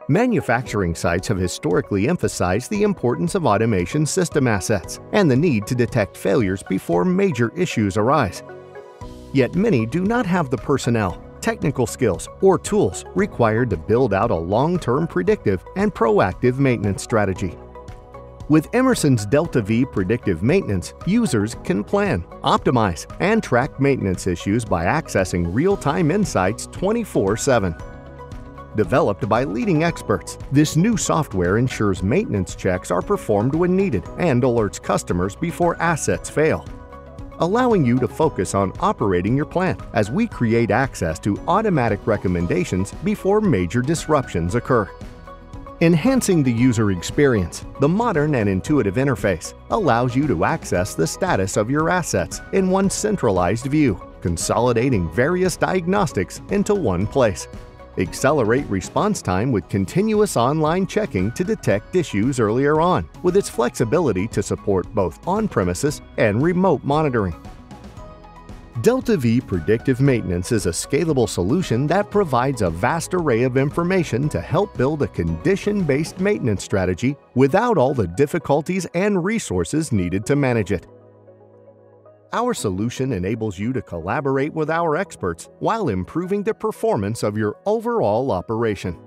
Manufacturing sites have historically emphasized the importance of automation system assets and the need to detect failures before major issues arise. Yet many do not have the personnel, technical skills, or tools required to build out a long-term predictive and proactive maintenance strategy. With Emerson's DeltaV Predictive Maintenance, users can plan, optimize, and track maintenance issues by accessing real-time insights 24/7. Developed by leading experts, this new software ensures maintenance checks are performed when needed and alerts customers before assets fail, allowing you to focus on operating your plant as we create access to automatic recommendations before major disruptions occur. Enhancing the user experience, the modern and intuitive interface allows you to access the status of your assets in one centralized view, consolidating various diagnostics into one place. Accelerate response time with continuous online checking to detect issues earlier on, with its flexibility to support both on-premises and remote monitoring. DeltaV Predictive Maintenance is a scalable solution that provides a vast array of information to help build a condition-based maintenance strategy without all the difficulties and resources needed to manage it. Our solution enables you to collaborate with our experts while improving the performance of your overall operation.